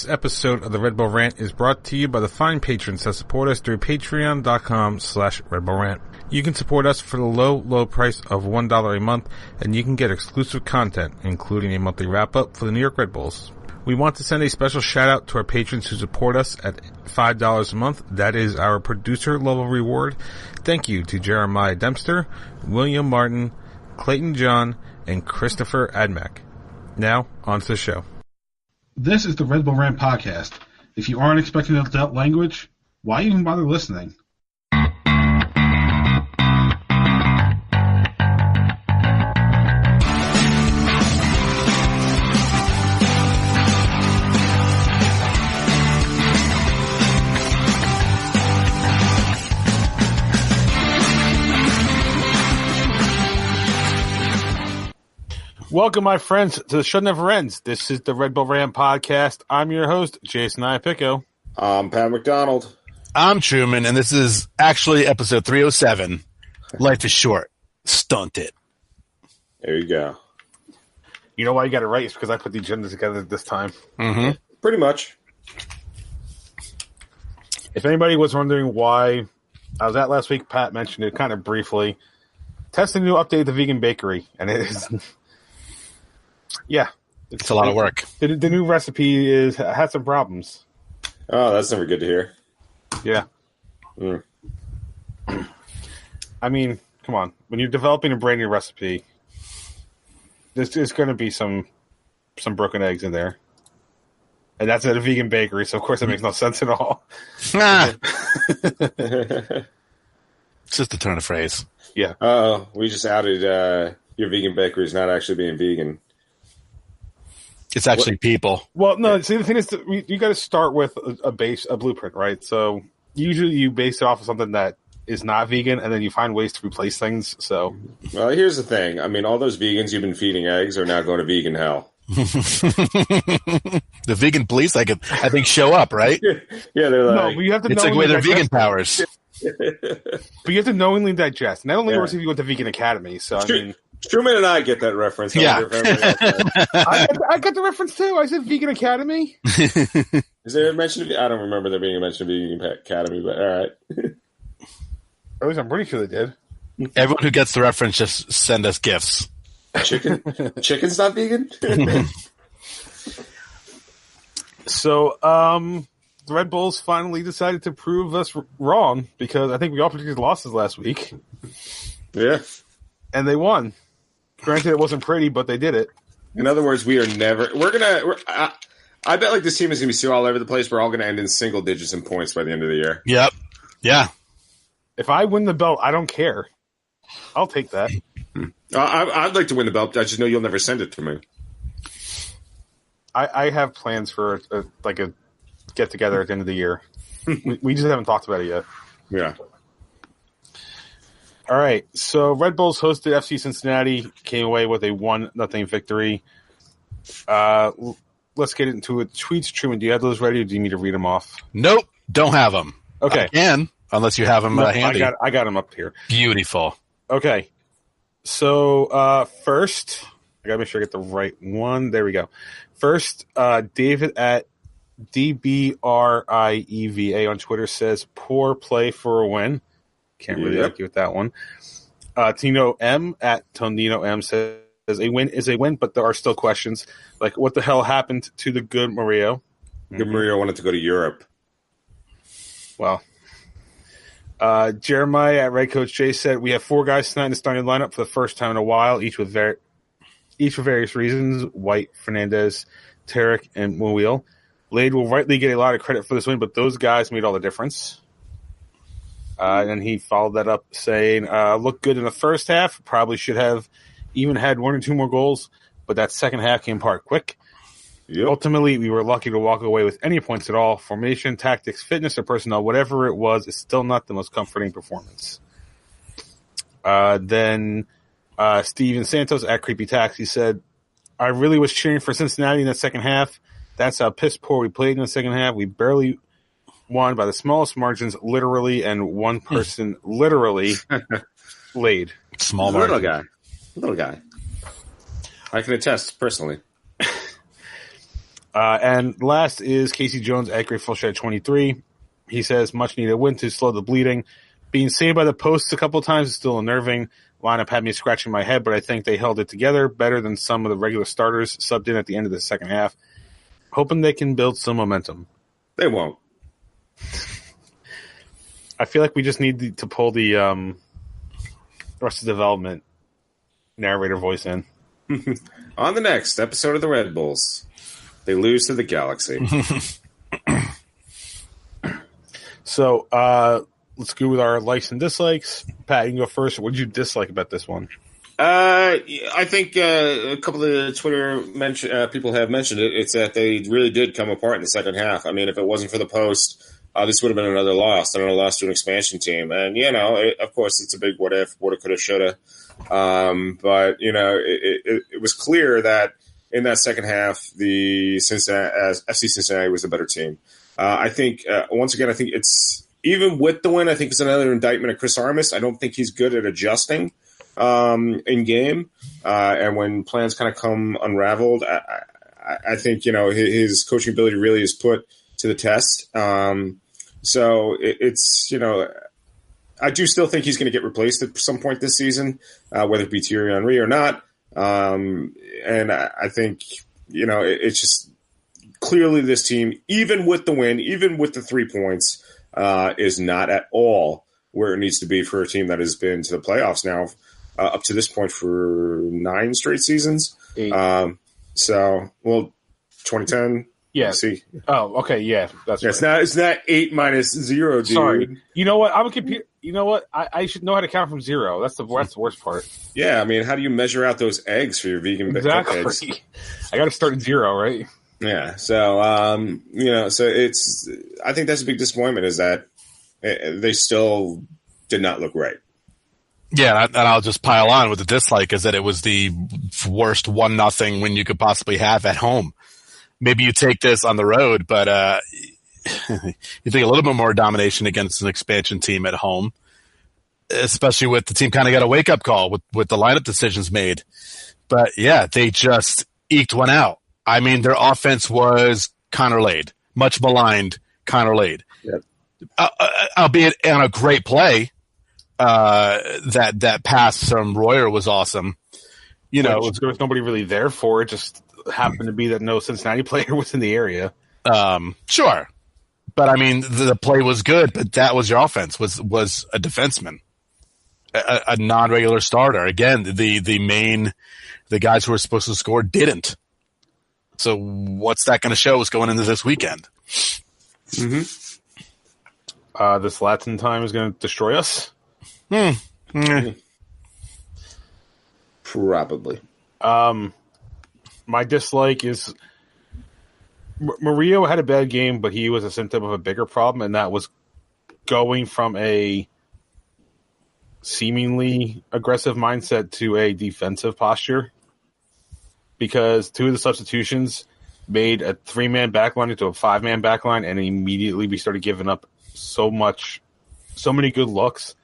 This episode of the Red Bull Rant is brought to you by the fine patrons that support us through patreon.com/Red Bull Rant. You can support us for the low price of $1 a month, and you can get exclusive content, including a monthly wrap-up for the New York Red Bulls. We want to send a special shout-out to our patrons who support us at $5 a month. That is our producer-level reward. Thank you to Jeremiah Dempster, William Martin, Clayton John, and Christopher Admack. Now, on to the show. This is the Red Bull Rant podcast. If you aren't expecting adult language, why even bother listening? Welcome, my friends, to the show never ends. This is the Red Bull Rant podcast. I'm your host, Jason Iapicco. I'm Pat McDonald. I'm Truman, and this is actually episode 307. Life is short. Stunt it. There you go. You know why you got it right? It's because I put the agenda together this time. Mm-hmm. Pretty much. If anybody was wondering why I was at last week, Pat mentioned it kind of briefly. Testing a new update at the vegan bakery, and it is... Yeah. It's a lot of work. The new recipe had some problems. Oh, that's never good to hear. Yeah. Mm. I mean, come on. When you're developing a brand new recipe, there's going to be some broken eggs in there. And that's at a vegan bakery, so of course that makes no sense at all. It's just a turn of phrase. Yeah. We just outed your vegan bakery is not actually being vegan. It's actually people. Well, no, see, the thing is, you got to start with a blueprint, right? So usually you base it off of something that is not vegan, and then you find ways to replace things. So, well, here's the thing. I mean, all those vegans you've been feeding eggs are now going to vegan hell. The vegan police, I think, show up, right? Yeah, they're like... No, but you have to it's like with their vegan powers. But you have to knowingly digest. And that only works if you went to Vegan Academy. So, I mean... Truman and I get that reference. Yeah. I got the reference too. I said Vegan Academy. Is there a mention of... I don't remember there being a mention of Vegan Academy, but all right. At least I'm pretty sure they did. Everyone who gets the reference, just send us gifts. Chicken's not vegan? So, the Red Bulls finally decided to prove us wrong because I think we all predicted losses last week. Yeah. And they won. Granted, it wasn't pretty, but they did it. In other words, we are never... I bet like this team is going to be so all over the place, we're all going to end in single digits in points by the end of the year. Yep. Yeah. If I win the belt, I don't care. I'll take that. I'd like to win the belt. I just know you'll never send it to me. I have plans for a get-together at the end of the year. we just haven't talked about it yet. Yeah. All right, so Red Bulls hosted FC Cincinnati, came away with a 1-0 victory. Let's get into it. Tweets, Truman, do you have those ready, or do you need me to read them off? Nope, don't have them. Okay. I can, unless you have them handy. I got them up here. Beautiful. Okay, so first, I got to make sure I get the right one. There we go. First, David at DBRIEVA on Twitter says, poor play for a win. Can't really argue with that one. Tino M at Tonino M says a win is a win, but there are still questions. Like, what the hell happened to the good Murillo? Good Murillo wanted to go to Europe. Well, Jeremiah at Red Coach J said we have 4 guys tonight in the starting lineup for the first time in a while, each for various reasons. White, Fernandez, Tarek, and Mouil. Lade will rightly get a lot of credit for this win, but those guys made all the difference. And he followed that up saying, looked good in the first half. Probably should have even had 1 or 2 more goals, but that second half came apart quick. Yep. Ultimately, we were lucky to walk away with any points at all. Formation, tactics, fitness, or personnel, whatever it was, it's still not the most comforting performance. Then Steven Santos at Creepy Taxi said, I really was cheering for Cincinnati in the second half. That's how piss poor we played in the second half. We barely won by the smallest margins, literally, and one person literally laid. Small margin. Little guy. I can attest personally. And last is Casey Jones at Grateful Shed 23. He says, much needed win to slow the bleeding. Being saved by the posts a couple of times is still unnerving. Lineup had me scratching my head, but I think they held it together better than some of the regular starters subbed in at the end of the second half. Hoping they can build some momentum. They won't. I feel like we just need to pull the Arrested Development narrator voice in. On the next episode of the Red Bulls, they lose to the Galaxy. So, let's go with our likes and dislikes. Pat, you can go first. What did you dislike about this one? I think a couple of the Twitter people have mentioned it. It's that they really did come apart in the second half. I mean, if it wasn't for the post, this would have been another loss to an expansion team. And, of course, it's a big what if, woulda, coulda, shoulda. But, it was clear that in that second half, the FC Cincinnati was a better team. I think, once again, I think it's, even with the win, I think it's another indictment of Chris Armas. I don't think he's good at adjusting in game. And when plans kind of come unraveled, I think, his coaching ability really is put to the test. So it's, I do still think he's going to get replaced at some point this season, whether it be Thierry Henry or not. And I think, it's just clearly this team, even with the win, even with the 3 points, is not at all where it needs to be for a team that has been to the playoffs now up to this point for 9 straight seasons. 2010. Yeah. See. Oh, okay. Yeah, that's right. It's not 8 minus 0, dude. Sorry. You know what? I'm a computer. You know what? I should know how to count from 0. That's the worst part. Yeah, I mean, how do you measure out those eggs for your vegan exactly. eggs? I got to start at 0, right? Yeah. So, so it's. I think that's a big disappointment is that they still did not look right. Yeah, and I'll just pile on with the dislike is that it was the worst 1-0 win you could possibly have at home. Maybe you take this on the road, but you think a little bit more domination against an expansion team at home, especially with the team kind of got a wake-up call with the lineup decisions made. But, yeah, they just eked one out. I mean, their offense was Connor Lade, much maligned Connor Lade. Yep. Albeit on a great play, that pass from Royer was awesome. There was nobody really there for it, just happened to be that no Cincinnati player was in the area. Sure. But I mean, the play was good, but that was your offense was a defenseman, a non-regular starter. Again, the guys who were supposed to score didn't. So what's that going to show us going into this weekend? Mm-hmm. This Latin time is going to destroy us. Probably. My dislike is Murillo had a bad game, but he was a symptom of a bigger problem, and that was going from a seemingly aggressive mindset to a defensive posture. Because 2 of the substitutions made a 3-man backline into a 5-man backline, and immediately we started giving up so many good looks,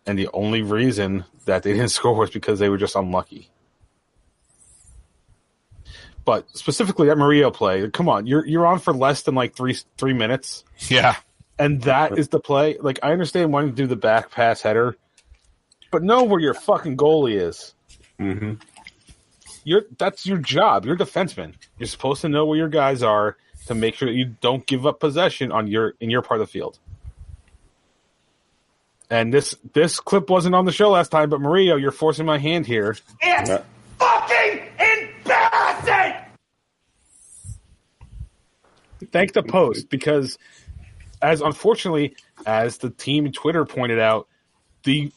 and the only reason that they didn't score was because they were just unlucky. But specifically that Murillo play, come on, you're on for less than like three minutes. Yeah. And that is the play. Like, I understand wanting to do the back pass header, but know where your fucking goalie is. Mm-hmm. That's your job. You're a defenseman. You're supposed to know where your guys are to make sure that you don't give up possession in your part of the field. And this clip wasn't on the show last time, but Murillo, you're forcing my hand here. It's fucking embarrassing! Thank the post, because unfortunately, as the team Twitter pointed out, the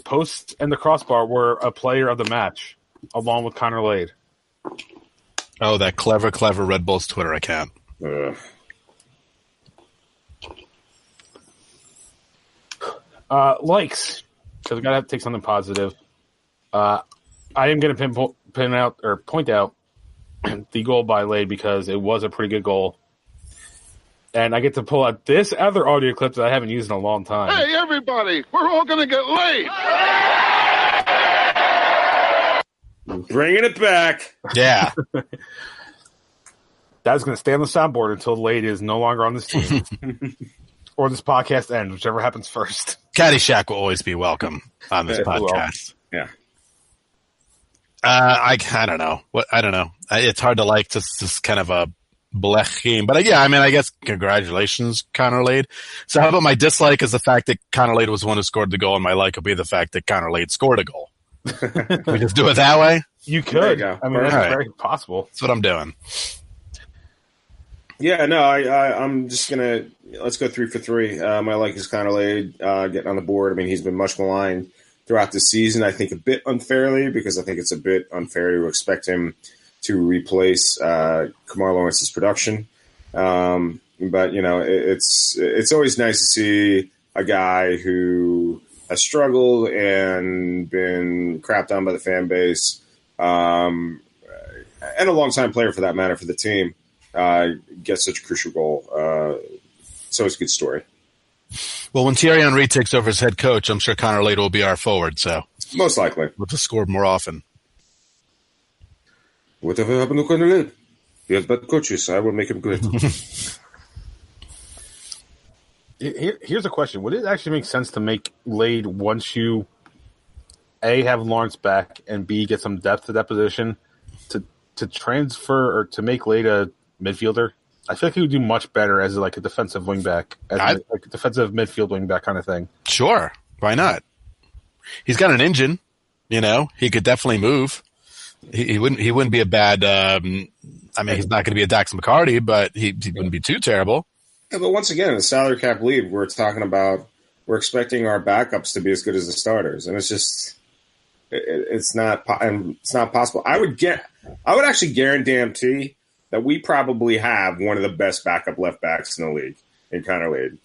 post and the crossbar were a player of the match, along with Connor Lade. Oh, that clever Red Bulls Twitter account. Likes, because we gotta take something positive. I am gonna point out the goal by Lade because it was a pretty good goal, and I get to pull out this other audio clip that I haven't used in a long time. Hey, everybody, we're all gonna get laid. Bringing it back. Yeah. That is going to stay on the soundboard until Lade is no longer on this team. Or this podcast ends, whichever happens first. Caddyshack will always be welcome on this podcast. Yeah. I don't know. I don't know. It's hard to like this kind of a blech game. But yeah, I mean, I guess congratulations, Connor Lade. So how about my dislike is the fact that Connor Lade was the one who scored the goal, and my like will be the fact that Connor Lade scored a goal. Can we just do it that way? You could. I mean, that's very possible. That's what I'm doing. Yeah, no, I'm just gonna let's go 3 for 3. My like is Connor Lade getting on the board. I mean, he's been much maligned throughout the season. I think a bit unfairly because I think it's a bit unfair to expect him to replace Kamar Lawrence's production. But you know, it's always nice to see a guy who has struggled and been crapped on by the fan base, and a longtime player for that matter for the team. Get such a crucial goal. So it's a good story. Well, when Thierry Henry takes over as head coach, I'm sure Connor Lade will be our forward. So most likely, we'll just score more often. Whatever happened to Connor Lade? He has bad coaches. I will make him great. Here's a question: would it actually make sense to make Lade once you A, have Lawrence back, and B, get some depth to that position to transfer or to make Lade a midfielder? I feel like he would do much better as like a defensive wingback, like a defensive midfield wingback kind of thing. Sure, why not? He's got an engine, you know. He could definitely move. He wouldn't be a bad. I mean, he's not going to be a Dax McCarty, but he wouldn't be too terrible. Yeah, but once again, in the salary cap league, we're expecting our backups to be as good as the starters, and it's just it's not possible. I would actually guarantee that we probably have one of the best backup left backs in the league in Connor Lade.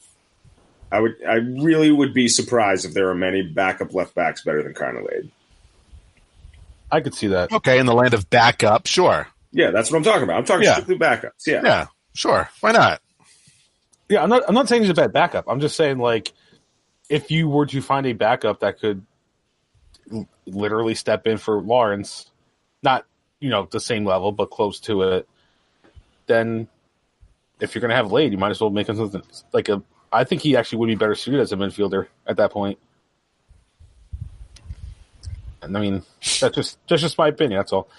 I really would be surprised if there are many backup left backs better than Connor Lade. I could see that. Okay, in the land of backup, sure. Yeah, that's what I'm talking about. I'm talking strictly backups. Yeah, sure. Why not? Yeah, I'm not saying he's a bad backup. I'm just saying, like, if you were to find a backup that could literally step in for Lawrence, not, you know, the same level, but close to it, then if you're going to have Lade, you might as well make him something like I think he actually would be better suited as a midfielder at that point. And I mean, that's just my opinion. That's all.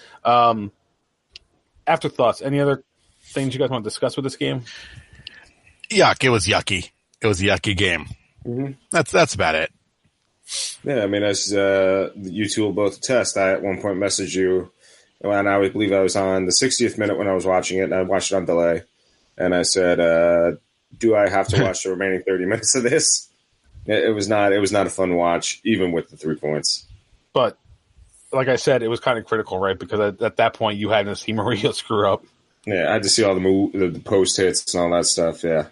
Afterthoughts. Any other things you guys want to discuss with this game? Yuck! It was yucky. It was a yucky game. Mm-hmm. That's about it. Yeah, I mean, as you two will both attest, I at one point messaged you, and I believe I was on the 60th minute when I was watching it, and I watched it on delay, and I said, "Do I have to watch the remaining 30 minutes of this?" It was not a fun watch, even with the 3 points. But like I said, it was kind of critical, right? Because at that point, you had to see Maria screw up. Yeah, I had to see all the post hits and all that stuff. Yeah.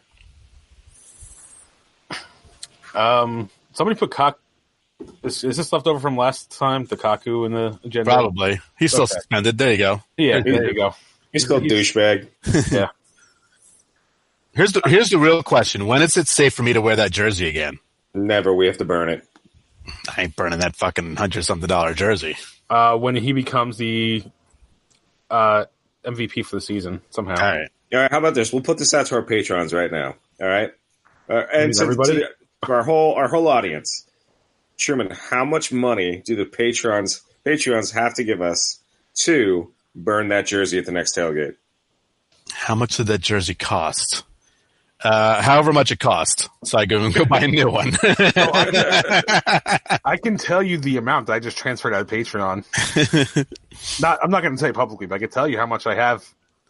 Somebody put Is this left over from last time? The Kaku in the agenda? Probably. He's still suspended. There you go. Yeah, there you go. He's still a douchebag. Yeah. Here's the real question. When is it safe for me to wear that jersey again? Never. We have to burn it. I ain't burning that fucking $100-something jersey. When he becomes the MVP for the season, somehow. All right. How about this? We'll put this out to our patrons right now. All right. And everybody? Our whole audience. Truman, how much money do the patrons have to give us to burn that jersey at the next tailgate? How much did that jersey cost? However much it cost, so I go buy a new one. I can tell you the amount that I just transferred out of Patreon. I'm not going to tell you publicly, but I can tell you how much I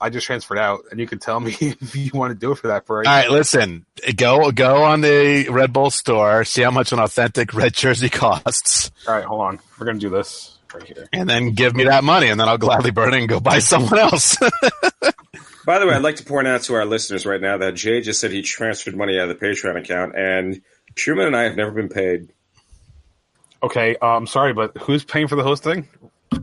just transferred out, and you can tell me if you want to do it for that price. All right, listen. Go on the Red Bull store, see how much an authentic red jersey costs. All right, hold on. We're going to do this right here. And then give me that money, and then I'll gladly burn it and go buy someone else. By the way, I'd like to point out to our listeners right now that Jay just said he transferred money out of the Patreon account, and Truman and I have never been paid. Okay, I'm sorry, but who's paying for the hosting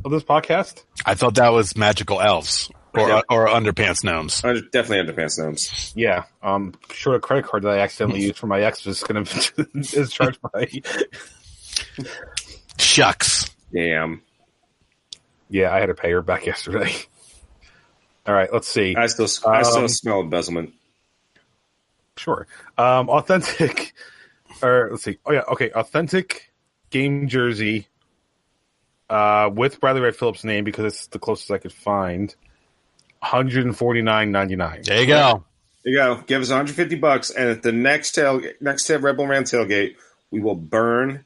of this podcast? I thought that was Magical Elves or Underpants Gnomes. Definitely Underpants Gnomes. Yeah, sure. A credit card that I accidentally used for my ex is charged by. Shucks. Damn. Yeah, I had to pay her back yesterday. All right, let's see. I still smell embezzlement. Sure. Authentic, or let's see. Oh yeah, okay. Authentic game jersey with Bradley Wright Phillips' name because it's the closest I could find. $149.99. There you go. There you go. Give us $150, and at the next Red Bull Rant tailgate, we will burn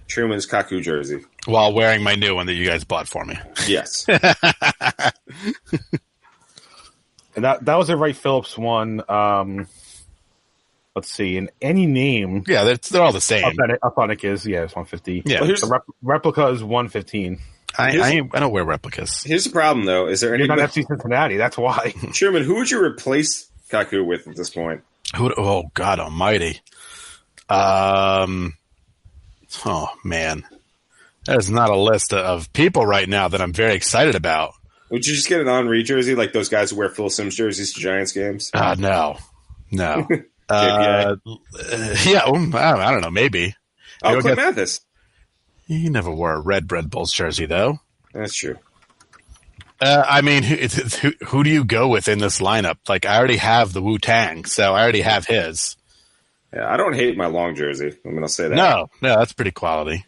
Truman's Kaku jersey While wearing my new one that you guys bought for me. Yes. And that was a Wright Phillips one. Let's see. In any name, Yeah, they're all the same. Authentic is it's $150. Yeah. Well, The replica is $115. I don't wear replicas. Here's the problem, though. Is there You're any not FC Cincinnati. That's why. Truman? Who would you replace Kaku with at this point? Oh, God almighty. Oh, man. There's not a list of people right now that I'm very excited about. Would you just get an Henri jersey like those guys who wear Phil Simms jerseys to Giants games? No. JPA. Yeah, I don't know, maybe. Oh, Clint Mathis. He never wore a Red Bulls jersey, though. That's true. I mean, who do you go with in this lineup? Like, I already have the Wu-Tang, so I already have his. Yeah, I don't hate my long jersey. I'm going to say that. No, that's pretty quality.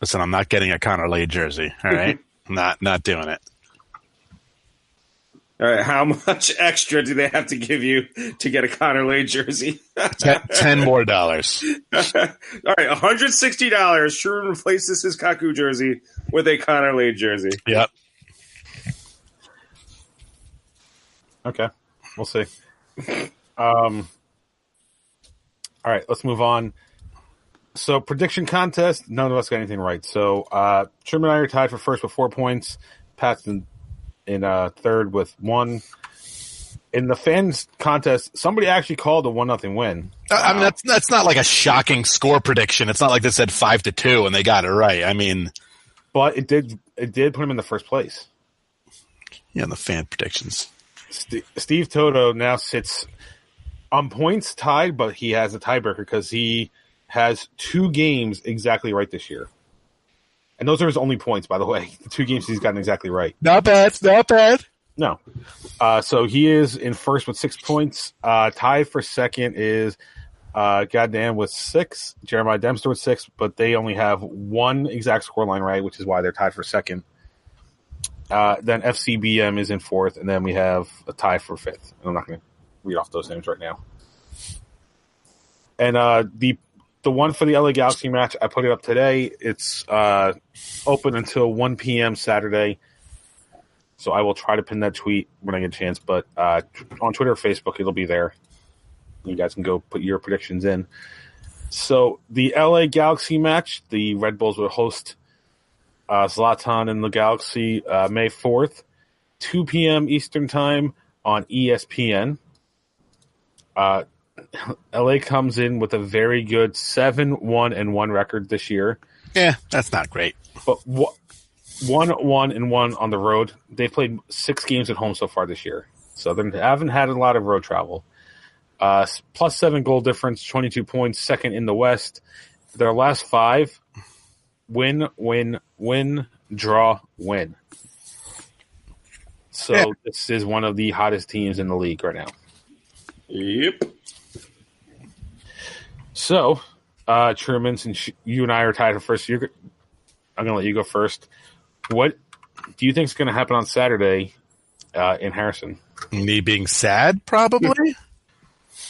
Listen, I'm not getting a Connor Lay jersey, all right? Not doing it. All right, how much extra do they have to give you to get a Connor Lay jersey? $10 more. All right, $160. Truman replaces his Kaku jersey with a Connor Lay jersey. Yep. Okay, we'll see. All right, let's move on. So, prediction contest, none of us got anything right. So, Truman and I are tied for first with 4 points. Pat's in third with 1. In the fans contest, somebody actually called a 1-0 win. I mean, that's not like a shocking score prediction. It's not like they said 5-2 and they got it right. I mean, but it did put him in the first place. Yeah, in the fan predictions. Steve Toto now sits on points tied, but he has a tiebreaker because he has 2 games exactly right this year. And those are his only points, by the way. The 2 games he's gotten exactly right. Not bad. No. So he is in first with 6 points. Tied for second is Goddamn with 6. Jeremiah Dempster with 6, but they only have 1 exact scoreline right, which is why they're tied for second. Then FCBM is in fourth, and then we have a tie for fifth. And I'm not going to read off those names right now. And the one for the LA Galaxy match, I put it up today. It's open until 1 p.m. Saturday. So I will try to pin that tweet when I get a chance. But on Twitter or Facebook, it'll be there. You guys can go put your predictions in. So the LA Galaxy match, the Red Bulls will host Zlatan and the Galaxy May 4th, 2 p.m. Eastern Time on ESPN. LA comes in with a very good 7-1-1 record this year. Yeah, that's not great. But 1-1-1 on the road. They've played 6 games at home so far this year. So they haven't had a lot of road travel. Plus 7 goal difference, 22 points, second in the West. Their last 5, win, draw, win. So This is one of the hottest teams in the league right now. Yep. So, Truman, since you and I are tied for first, I'm going to let you go first. What do you think is going to happen on Saturday in Harrison? Me being sad, probably?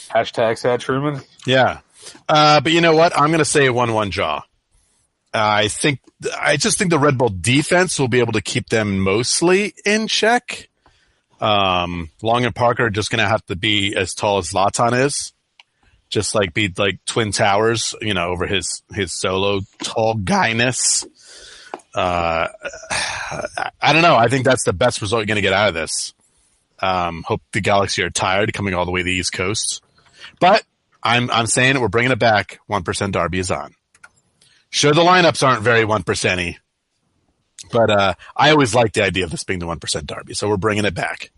Hashtag sad Truman? Yeah. But you know what? I'm going to say a 1-1 draw. I just think the Red Bull defense will be able to keep them mostly in check. Long and Parker are just going to have to be as tall as Zlatan is. Just be like twin towers, over his solo tall guyness. I don't know. I think that's the best result you're going to get out of this. Hope the Galaxy are tired coming all the way to the East Coast. But I'm saying it. We're bringing it back. 1% Derby is on. Sure, the lineups aren't very 1%-y. But I always like the idea of this being the 1% Derby. So we're bringing it back.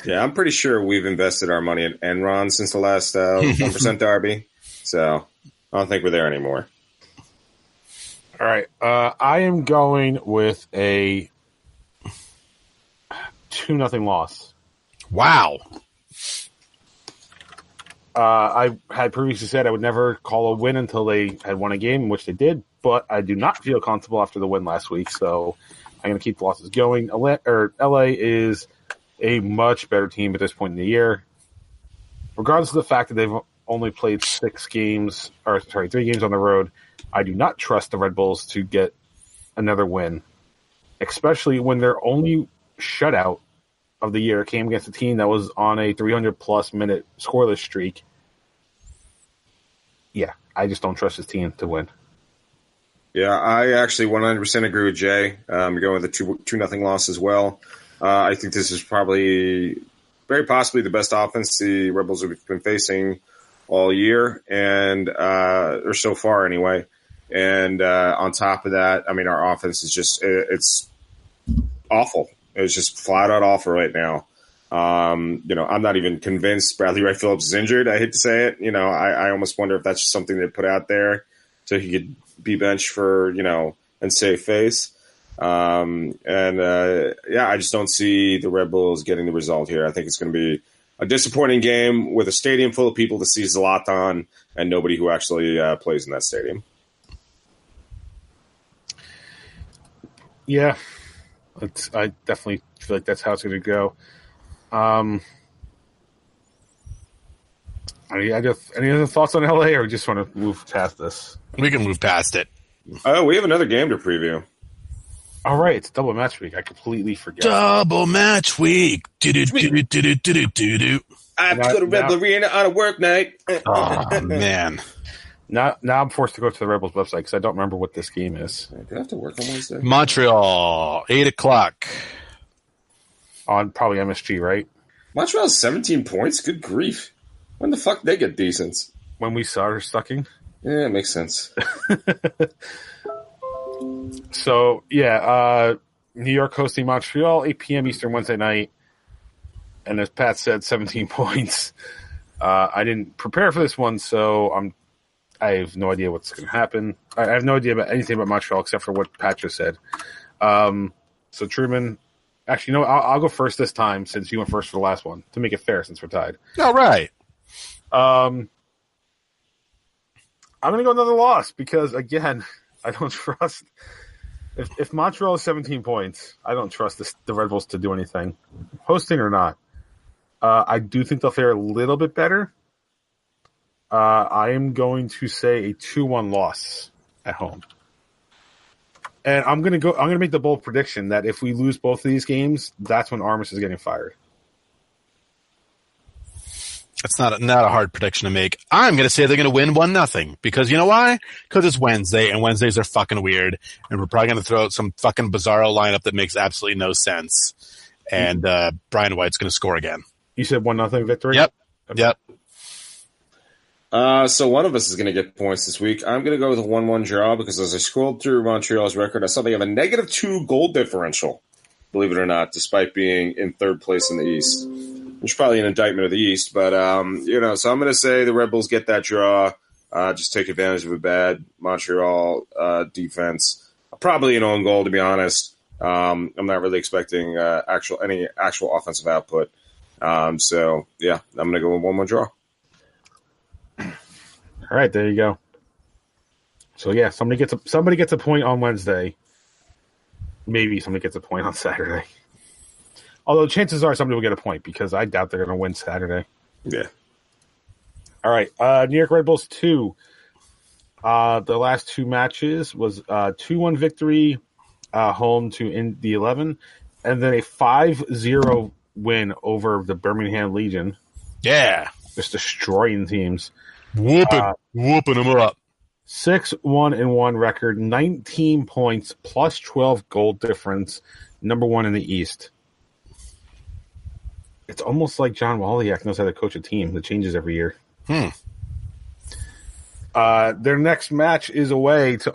Yeah, I'm pretty sure we've invested our money at Enron since the last 1% Derby. So I don't think we're there anymore. All right. I am going with a 2-0 loss. Wow. I had previously said I would never call a win until they had won a game, which they did, but I do not feel comfortable after the win last week, so I'm going to keep the losses going. LA is a much better team at this point in the year. Regardless of the fact that they've only played 3 games on the road, I do not trust the Red Bulls to get another win, especially when their only shutout of the year came against a team that was on a 300-plus minute scoreless streak. Yeah, I just don't trust this team to win. Yeah, I actually 100% agree with Jay. I'm going with a 2-0 loss as well. I think this is probably very possibly the best offense the Rebels have been facing all year, or so far anyway. And on top of that, I mean, our offense is just it's awful. It's just flat out awful right now. I'm not even convinced Bradley Wright Phillips is injured. I hate to say it. I almost wonder if that's just something they put out there so he could be benched for, and save face. I just don't see the Red Bulls getting the result here. I think it's going to be a disappointing game with a stadium full of people to see Zlatan and nobody who actually plays in that stadium. Yeah, I definitely feel like that's how it's going to go. Any other thoughts on LA, or we just want to move past this? We can move past it. Oh, we have another game to preview. All right, it's double match week. I completely forgot. Double match week. I have to go to Red Bull Rant on a work night. Oh, man. Now I'm forced to go to the Rebels website because I don't remember what this game is. Do I have to work on Wednesday? Montreal, 8:00. On probably MSG, right? Montreal's 17 points? Good grief. When the fuck they get decent? When we saw her sucking? Yeah, it makes sense. So, yeah, New York hosting Montreal, 8 p.m. Eastern Wednesday night. And as Pat said, 17 points. I didn't prepare for this one, so I have no idea what's going to happen. I have no idea about anything about Montreal except for what Pat just said. So, Truman, actually, I'll go first this time since you went first for the last one to make it fair since we're tied. All right. I'm going to go another loss because, again, I don't trust – if Montreal is 17 points, I don't trust the Red Bulls to do anything, hosting or not. I do think they'll fare a little bit better. I am going to say a 2-1 loss at home. And I'm going to make the bold prediction that if we lose both of these games, that's when Armas is getting fired. That's not a hard prediction to make. I'm going to say they're going to win 1-0 because you know why? Because it's Wednesday and Wednesdays are fucking weird, and we're probably going to throw out some fucking bizarro lineup that makes absolutely no sense. And Brian White's going to score again. You said 1-0 victory? Yep. Okay. Yep. So one of us is going to get points this week. I'm going to go with a 1-1 draw because as I scrolled through Montreal's record, I saw they have a -2 goal differential, believe it or not, despite being in third place in the East. Which is probably an indictment of the East, but, so I'm going to say the Red Bulls get that draw, just take advantage of a bad Montreal defense. Probably an own goal, to be honest. I'm not really expecting any actual offensive output. So, yeah, I'm going to go with 1-1 draw. All right, there you go. So, yeah, somebody gets a point on Wednesday. Maybe somebody gets a point on Saturday. Although chances are somebody will get a point because I doubt they're going to win Saturday. Yeah. All right. New York Red Bulls 2. The last 2 matches was 2-1 victory home to Indy 11, and then a 5-0 win over the Birmingham Legion. Yeah. Just destroying teams. Whooping them up. 6-1-1 record, 19 points, plus 12 goal difference, number 1 in the East. It's almost like John Waliak knows how to coach a team that changes every year. Their next match is away to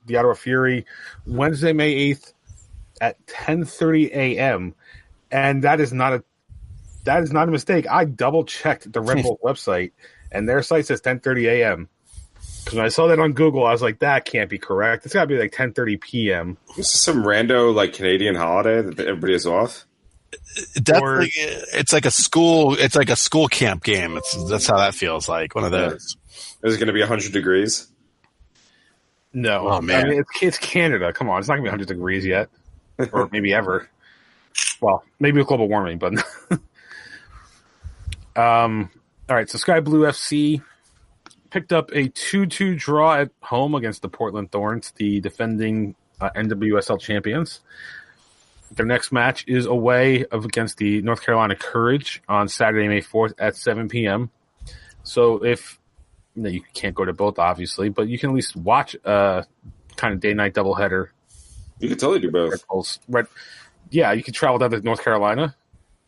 the Ottawa Fury, Wednesday, May 8th at 10:30 a.m. And that is not a mistake. I double-checked the Red Bull website, and their site says 10:30 a.m. Because when I saw that on Google, I was like, that can't be correct. It's got to be like 10:30 p.m. This is some rando, Canadian holiday that everybody is off. It's like a school. It's like a school camp game. That's how that feels like. One of those. Is it going to be 100 degrees? No. Oh, man. I mean, it's Canada. Come on. It's not going to be 100 degrees yet. Or maybe ever. Well, maybe with global warming, but... all right, so Sky Blue FC picked up a 2-2 draw at home against the Portland Thorns, the defending NWSL champions. Their next match is away against the North Carolina Courage on Saturday, May 4th at 7 p.m. So if you can't go to both, obviously, but you can at least watch a kind of day-night doubleheader. You can totally do both. Yeah, you can travel down to North Carolina.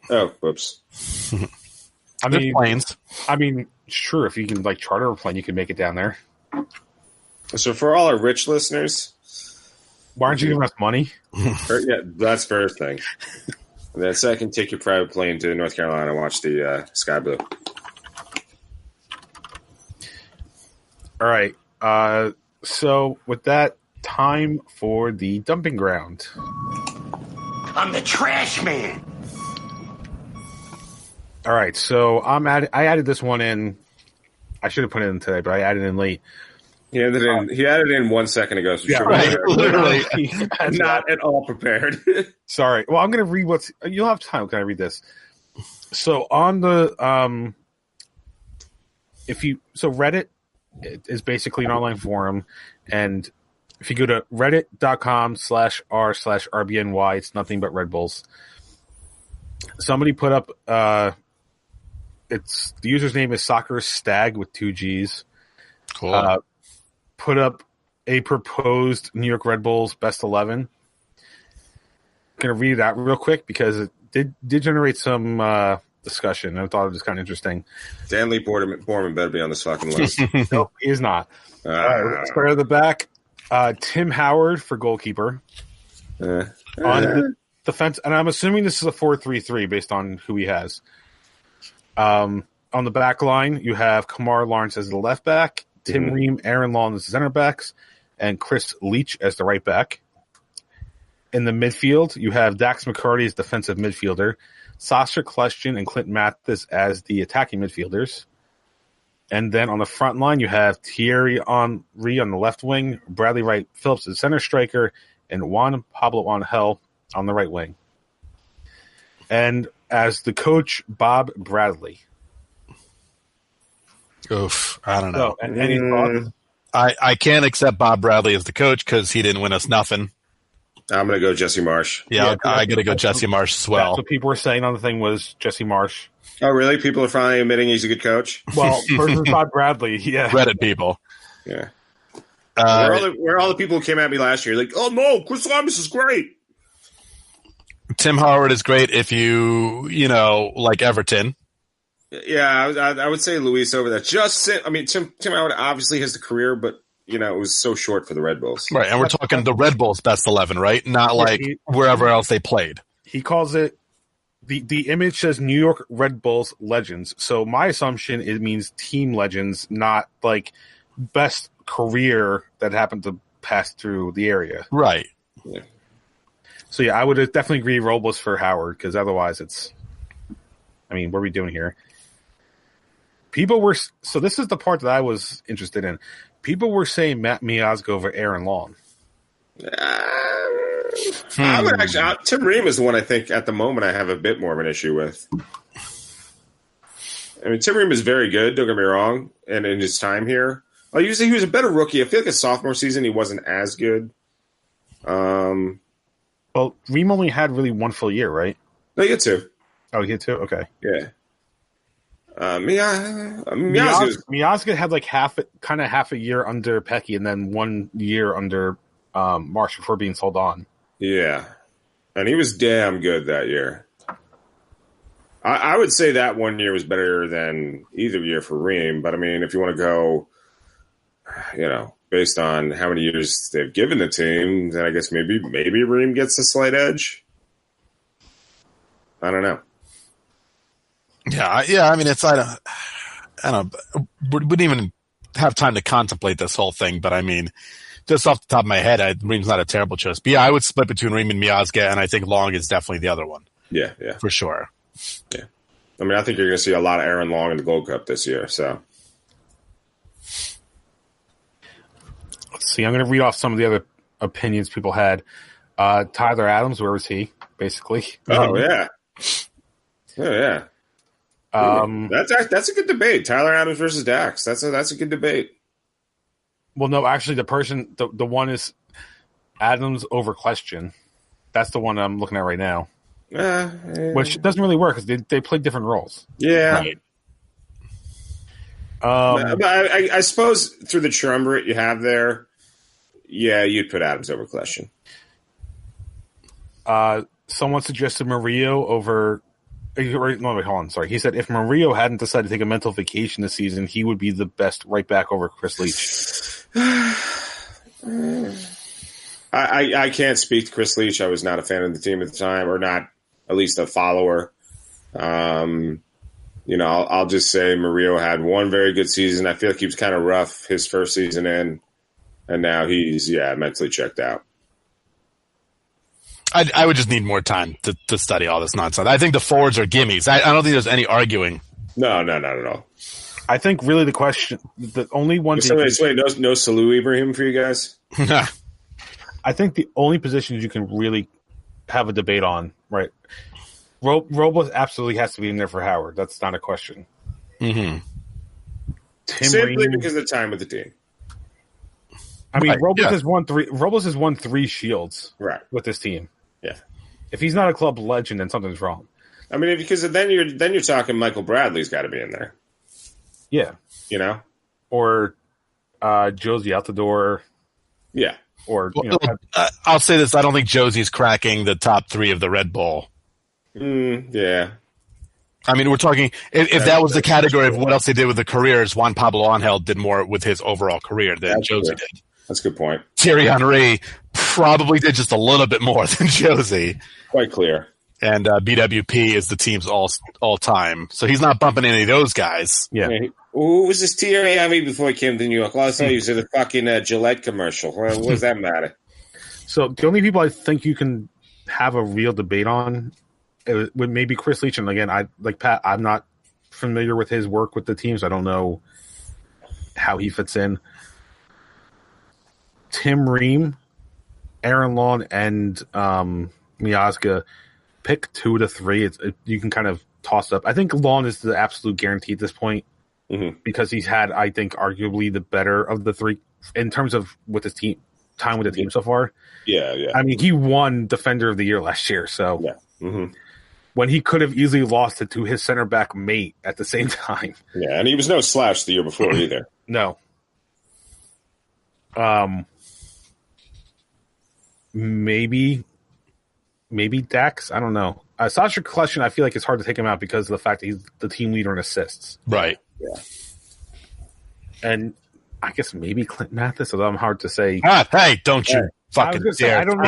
Oh, whoops. I mean, planes. I mean, sure, if you can charter a plane, you can make it down there. So for all our rich listeners, why aren't you giving us money? Yeah, that's the first thing. And then second, take your private plane to North Carolina and watch the Sky Blue. All right. So with that, time for the dumping ground. I'm the trash man. All right. So I added this one in. I should have put it in today, but I added it in late. He added it in 1 second ago. So Literally. Not at all prepared. Sorry. Well, I'm going to read you'll have time. Can I read this? So on the, Reddit is basically an online forum, and if you go to reddit.com/r/RBNY, it's nothing but Red Bulls. Somebody put up, the user's name is Soccer Stag with 2 G's. Cool. Put up a proposed New York Red Bulls best 11. I'm going to read it out real quick because it did generate some discussion. I thought it was kind of interesting. Dan Lee Borman better be on this fucking list. Nope, he is not. Let's start at the back. Tim Howard for goalkeeper. On the defense, and I'm assuming this is a 4-3-3 based on who he has. On the back line, you have Kamar Lawrence as the left back, Tim Ream, Aaron Long as the center backs, and Chris Leach as the right back. In the midfield, you have Dax McCarty as defensive midfielder, Sasha Kleshtin and Clint Mathis as the attacking midfielders. And then on the front line, you have Thierry Henry on the left wing, Bradley Wright Phillips as center striker, and Juan Pablo Angel on the right wing. And as the coach, Bob Bradley. Oof, I don't know. So, any thoughts? I can't accept Bob Bradley as the coach because he didn't win us nothing. I'm going to go Jesse Marsh. Yeah, I got to go Jesse Marsh as well. That's what people were saying on the thing was Jesse Marsh. Oh, really? People are finally admitting he's a good coach? Well, versus Bob Bradley, yeah. Reddit people. Yeah. Where all the people who came at me last year, like, oh, no, Chris Lamas is great. Tim Howard is great if you like Everton. Yeah, I would say Luis over that. Tim Howard obviously has the career, but it was so short for the Red Bulls. Right, and we're talking the Red Bulls best 11, right? Not like wherever else they played. He calls it the image says New York Red Bulls legends. So my assumption it means team legends, not like best career that happened to pass through the area. Right. Yeah. So yeah, I would definitely agree Robles for Howard because otherwise what are we doing here? So this is the part that I was interested in. People were saying Matt Miazga over Aaron Long. I would actually. Tim Ream is the one I think at the moment I have a bit more of an issue with. I mean, Tim Ream is very good. Don't get me wrong. And in his time here, he was a better rookie. I feel like his sophomore season he wasn't as good. Well, Ream only had really one full year, right? No, you get 2. Oh, you get 2. Okay. Yeah. Miazga had like half a year under Pecky and then 1 year under Marsh before being sold on. Yeah, and he was damn good that year. I would say that 1 year was better than either year for Ream, but I mean, if you want to go, based on how many years they've given the team, then I guess maybe Ream gets a slight edge. I don't know. Yeah. I mean, I don't. We didn't even have time to contemplate this whole thing, but I mean, just off the top of my head, Ream's not a terrible choice. But yeah, I would split between Ream and Miazga, and I think Long is definitely the other one. Yeah. for sure. Yeah. I mean, I think you're going to see a lot of Aaron Long in the Gold Cup this year. So Let's see. I'm going to read off some of the other opinions people had. Tyler Adams, where was he? Basically. Oh yeah. That's a good debate. Tyler Adams versus Dax. That's a good debate. Well, no, actually, the one is Adams over Question. That's the one I'm looking at right now. Which doesn't really work because they play different roles. Yeah. Right. But I suppose through the triumvirate you have there, yeah, you'd put Adams over Question. Someone suggested Murillo over. No, wait, hold on. Sorry. He said if Murillo hadn't decided to take a mental vacation this season, he would be the best right back over Chris Leach. I can't speak to Chris Leach. I was not a fan of the team at the time, or not at least a follower. I'll just say Murillo had one very good season. I feel like he was kind of rough his first season in, and now he's mentally checked out. I would just need more time to study all this nonsense. I think the forwards are gimmies. I don't think there's any arguing. No, not at all. I think really the only one. So wait, no Salou Ibrahim for you guys? I think the only positions you can really have a debate on, right? Robles absolutely has to be in there for Howard. That's not a question. Mm-hmm. Simply because of the time with the team. I mean, Right, Robles has won three. Robles has won 3 Shields with this team. Yeah. If he's not a club legend, then something's wrong. I mean, because then you're talking Michael Bradley's got to be in there. Yeah. Or Josie out the door. Yeah. Or I'll say this: I don't think Josie's cracking the top 3 of the Red Bull. Yeah. I mean, we're talking if that was the category of what else they did with the careers. Juan Pablo Angel did more with his overall career than Josie did. That's a good point. Thierry Henry probably did just a little bit more than Josie. Quite clear. And BWP is the team's all time, so he's not bumping any of those guys. Yeah. Who was this Thierry Henry before he came to New York? Well, I saw he was in the fucking Gillette commercial. What does that matter? So the only people I think you can have a real debate on would maybe Chris Leach. And again, Pat, I'm not familiar with his work with the teams. I don't know how he fits in. Tim Ream, Aaron Lawn, and Miazga, pick 2 to 3. You can kind of toss up. I think Lawn is the absolute guarantee at this point because he's had, I think, arguably the better of the 3 in terms of with his team time with the team so far. Yeah. I mean, he won Defender of the Year last year, so when he could have easily lost it to his center back mate at the same time. Yeah, and he was no slouch the year before either. No. Maybe Dax. I don't know. Sasha Kleshin, I feel like it's hard to take him out because of the fact that he's the team leader in assists. Right. Yeah. And I guess maybe Clint Mathis, although I'm hard to say. Hey, don't you fucking dare. I don't know.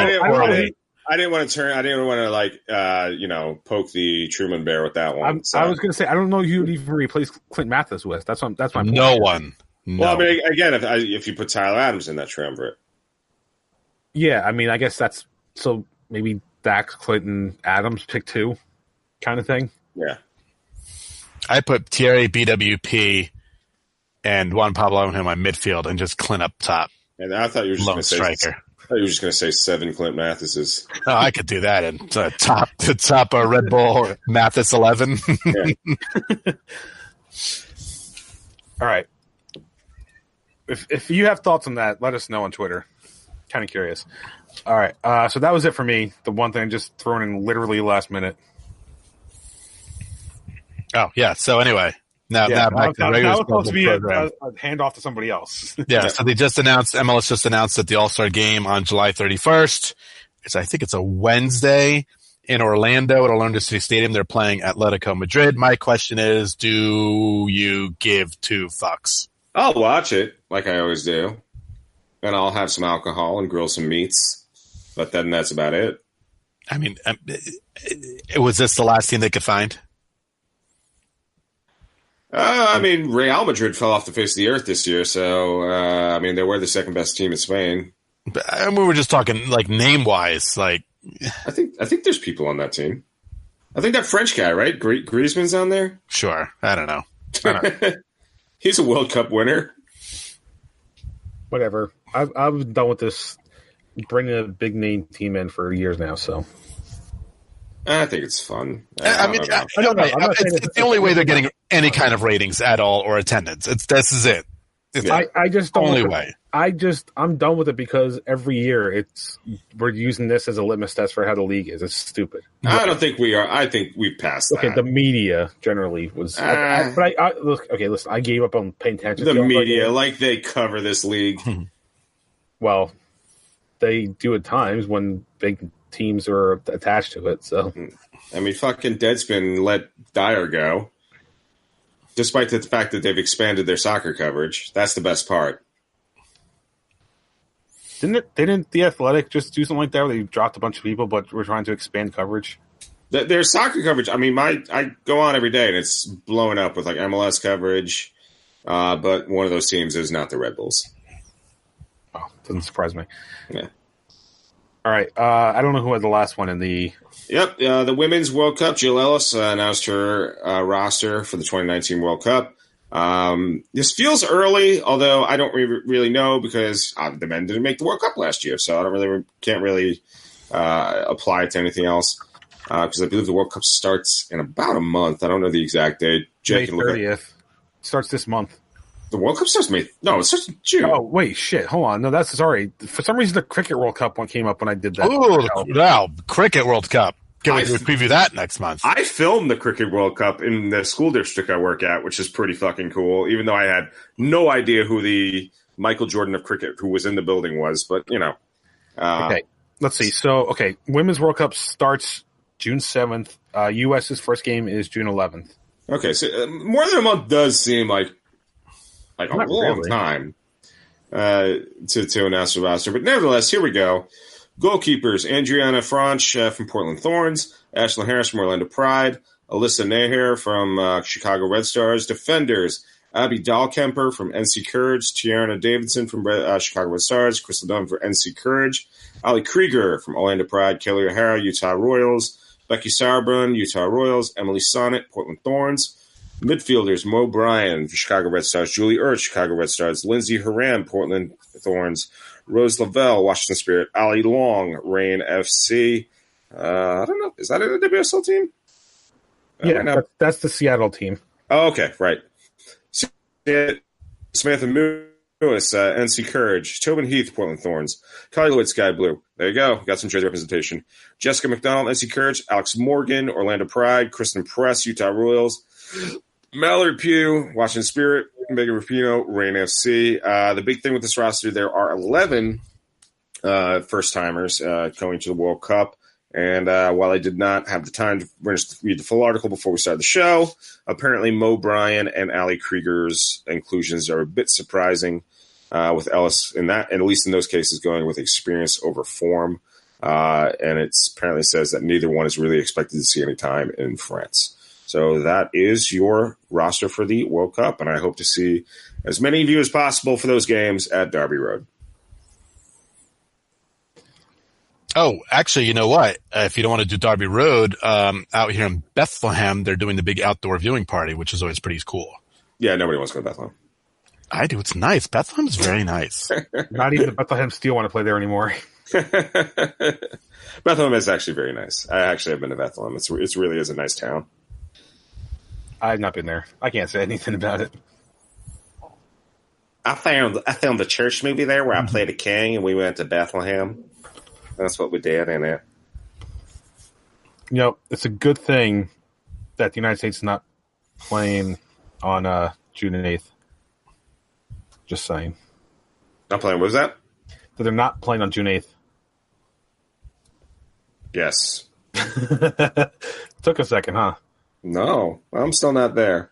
I didn't want to poke the Truman Bear with that one. I was going to say, I don't know who you'd even replace Clint Mathis with. That's my point. No one. No. Well, I mean, again, if you put Tyler Adams in that triumvirate. Yeah, I mean, I guess that's so maybe Dax, Clinton, Adams, pick 2 kind of thing. Yeah. I put Thierry, BWP, and Juan Pablo in my midfield and just Clint up top. And I thought you were just going to say striker. I thought you were just going to say 7 Clint Mathises. Oh, I could do that and top Red Bull Mathis 11. All right. If you have thoughts on that, let us know on Twitter. Kind of curious. All right. So that was it for me. The one thing just thrown in literally last minute. Oh, yeah. So anyway, now back to the regular now it's supposed to be a handoff to somebody else. Yeah. So MLS just announced that the All-Star game on July 31st. I think it's a Wednesday in Orlando at Orlando City Stadium. They're playing Atletico Madrid. My question is, do you give 2 fucks? I'll watch it like I always do. And I'll have some alcohol and grill some meats. But then that's about it. I mean, was this the last team they could find? I mean, Real Madrid fell off the face of the earth this year. So, they were the second best team in Spain. But we were just talking, like, name-wise. Like, I think there's people on that team. I think that French guy, right? Griezmann's on there. Sure. I don't know. He's a World Cup winner. Whatever. I've done with this bringing a big name team in for years now. So I think it's fun. I mean, it's the only way they're getting any kind of ratings at all or attendance. This is it. It's I just don't. Only way. I'm done with it because every year we're using this as a litmus test for how the league is. It's stupid. I don't think we are. I think we've passed that. Okay, the media generally was. Listen. I gave up on paying attention. The media, like they cover this league. Well, they do at times when big teams are attached to it. So, I mean, fucking Deadspin let Dyer go, despite the fact that they've expanded their soccer coverage. That's the best part. Didn't the Athletic just do something like that where they dropped a bunch of people, but we're trying to expand coverage? Their soccer coverage. I mean, I go on every day and it's blowing up with like MLS coverage, but one of those teams is not the Red Bulls. Oh, doesn't surprise me. Yeah. All right. I don't know who had the last one in the. Yep. The Women's World Cup. Jill Ellis announced her roster for the 2019 World Cup. This feels early, although I don't really know because the men didn't make the World Cup last year, so I can't really apply it to anything else because I believe the World Cup starts in about a month. I don't know the exact date. May 30th. Starts this month. The World Cup starts May. No, it starts in June. Oh wait, shit! Hold on. No, that's sorry. For some reason, the Cricket World Cup one came up when I did that. Oh, wow! Cricket World Cup. Can we preview that next month? I filmed the Cricket World Cup in the school district I work at, which is pretty fucking cool. Even though I had no idea who the Michael Jordan of cricket who was in the building was, but you know. Okay, let's see. So, Women's World Cup starts June 7th. U.S.'s first game is June 11th. Okay, so more than a month does seem like a long time to announce the roster. But nevertheless, here we go. Goalkeepers, Adriana Franch from Portland Thorns, Ashlyn Harris from Orlando Pride, Alyssa Naher from Chicago Red Stars. Defenders, Abby Dahlkemper from NC Courage, Tiarna Davidson from Chicago Red Stars, Crystal Dunn for NC Courage, Ali Krieger from Orlando Pride, Kelly O'Hara, Utah Royals, Becky Sauerbrunn, Utah Royals, Emily Sonnet, Portland Thorns. Midfielders, Mo Bryan for Chicago Red Stars, Julie Ertz, Chicago Red Stars, Lindsay Horan, Portland Thorns, Rose Lavelle, Washington Spirit, Ali Long, Reign FC. I don't know. Is that a WSL team? Yeah, that's the Seattle team. Oh, okay, right. Samantha Lewis, NC Courage, Tobin Heath, Portland Thorns, Kylie Lewis, Sky Blue. There you go. Got some jersey representation. Jessica McDonald, NC Courage, Alex Morgan, Orlando Pride, Kristen Press, Utah Royals, Mallory Pugh, Washington Spirit, Megan Rapinoe, Reign FC. The big thing with this roster, there are 11 first-timers going to the World Cup. And while I did not have the time to read the full article before we started the show, apparently Mo Bryan and Ali Krieger's inclusions are a bit surprising with Ellis in that, and at least in those cases, going with experience over form. And it apparently says that neither one is really expected to see any time in France. So that is your roster for the World Cup, and I hope to see as many of you as possible for those games at Derby Road. Oh, actually, you know what? If you don't want to do Derby Road, out here in Bethlehem, they're doing the big outdoor viewing party, which is always pretty cool. Yeah, nobody wants to go to Bethlehem. I do. It's nice. Bethlehem's very nice. Not even the Bethlehem Steel want to play there anymore. Bethlehem is actually very nice. I actually have been to Bethlehem. It really is a nice town. I've not been there. I can't say anything about it. I filmed the church movie there where I played a king and we went to Bethlehem. That's what we did in it. You know, it's a good thing that the United States is not playing on June 8th. Just saying. Not playing, what was that? That they're not playing on June 8th. Yes. Took a second, huh? No, I'm still not there.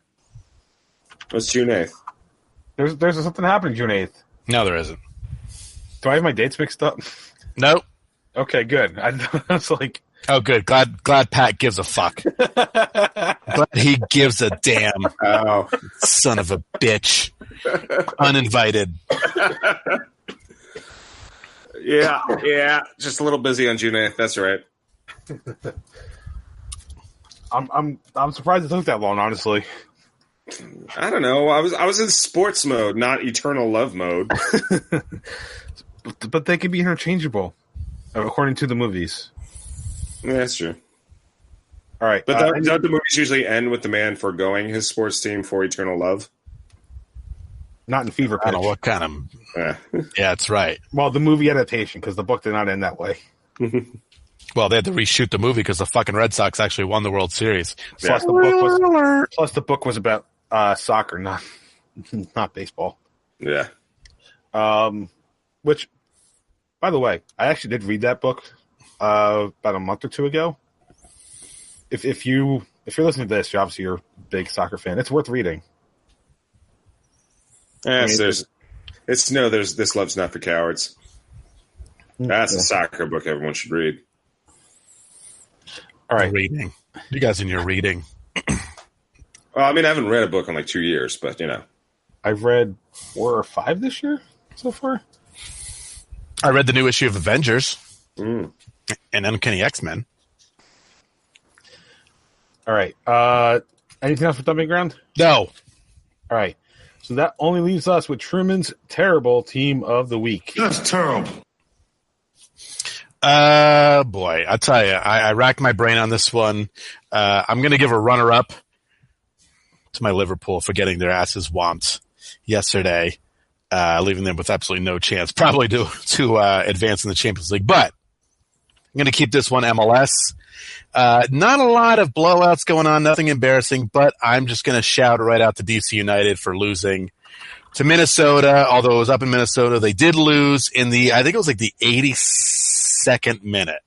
It's June 8th. There's something happening June 8th. No, there isn't. Do I have my dates mixed up? Nope. Okay, good. I was like... Oh, good. Glad Pat gives a fuck. But he gives a damn. Oh. Son of a bitch. Uninvited. Yeah. Just a little busy on June 8th. That's right. I'm surprised it took that long, honestly. I don't know. I was in sports mode, not eternal love mode. But they could be interchangeable, according to the movies. Yeah, that's true. All right. But don't the movies usually end with the man foregoing his sports team for eternal love? Not in Fever Pitch. I don't know what kind of... Yeah, that's right. Well, the movie adaptation, because the book did not end that way. Well, they had to reshoot the movie because the fucking Red Sox actually won the World Series. Plus, the book was about soccer, not baseball. Yeah. Which, by the way, I actually did read that book about a month or two ago. If you're listening to this, you're a big soccer fan. It's worth reading. Yes, this love's not for cowards. That's a soccer book everyone should read. All right, reading. You guys in your reading? Well, I mean, I haven't read a book in like 2 years, but I've read 4 or 5 this year so far. I read the new issue of Avengers and Uncanny X-Men. All right. Anything else for Dumping Ground? No. All right. So that only leaves us with Truman's terrible team of the week. That's terrible. Boy, I'll tell you, I racked my brain on this one. I'm going to give a runner-up to my Liverpool for getting their asses whomped yesterday, leaving them with absolutely no chance, probably to advance in the Champions League. But I'm going to keep this one MLS. Not a lot of blowouts going on, nothing embarrassing, but I'm just going to shout right out to DC United for losing to Minnesota. Although it was up in Minnesota, they did lose in I think it was like the 82nd minute.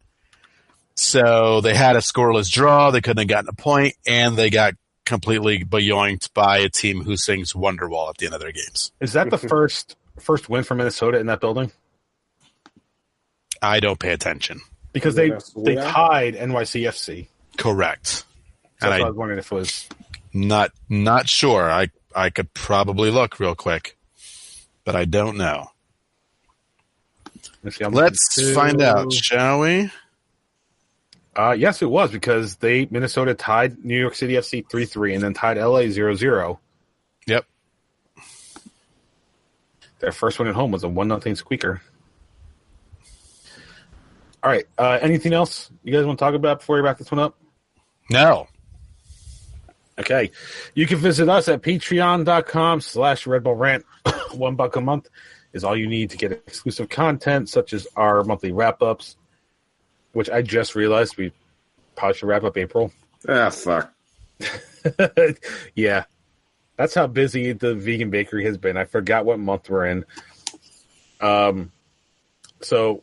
So they had a scoreless draw. They couldn't have gotten a point, and they got completely yoinked by a team who sings Wonderwall at the end of their games. Is that the first win for Minnesota in that building? I don't pay attention. Because they tied NYCFC. Correct. So and I was wondering if it was not sure. I could probably look real quick, but I don't know. Let's find out, shall we? Yes, it was because Minnesota tied New York City FC 3-3 and then tied LA 0-0. Yep. Their first win at home was a 1-0 squeaker. All right. Anything else you guys want to talk about before we wrap this one up? No. Okay. You can visit us at patreon.com/Red Bull Rant. $1 a month is all you need to get exclusive content, such as our monthly wrap-ups, which I just realized we probably should wrap up April. Ah, fuck. Yeah. That's how busy the vegan bakery has been. I forgot what month we're in. So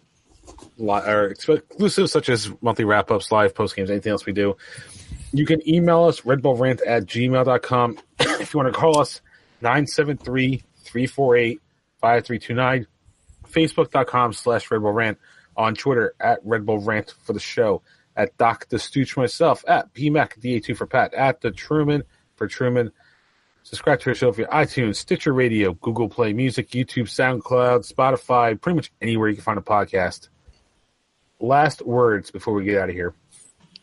our exclusives such as monthly wrap-ups, live post games, anything else we do. You can email us, redbullrant@gmail.com. If you want to call us, 973-348-5329. Facebook.com/redbullrant. On Twitter, @redbullrant for the show. At Doc the Stooch myself, at PMAC, DA2 for Pat, at The Truman for Truman. Subscribe to our show via iTunes, Stitcher Radio, Google Play Music, YouTube, SoundCloud, Spotify, pretty much anywhere you can find a podcast. Last words before we get out of here.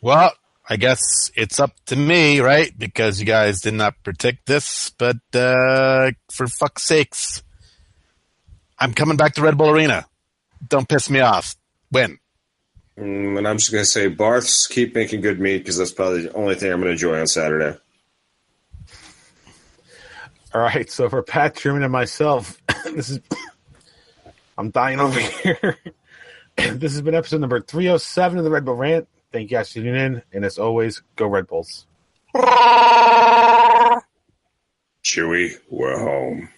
Well, I guess it's up to me, right? Because you guys did not predict this, but for fuck's sakes, I'm coming back to Red Bull Arena. Don't piss me off. Win. And I'm just going to say, Barths, keep making good meat because that's probably the only thing I'm going to enjoy on Saturday. All right, so for Pat, Truman, and myself, I'm dying over here. This has been episode number 307 of the Red Bull Rant. Thank you guys for tuning in, and as always, go Red Bulls. Chewy, we're home.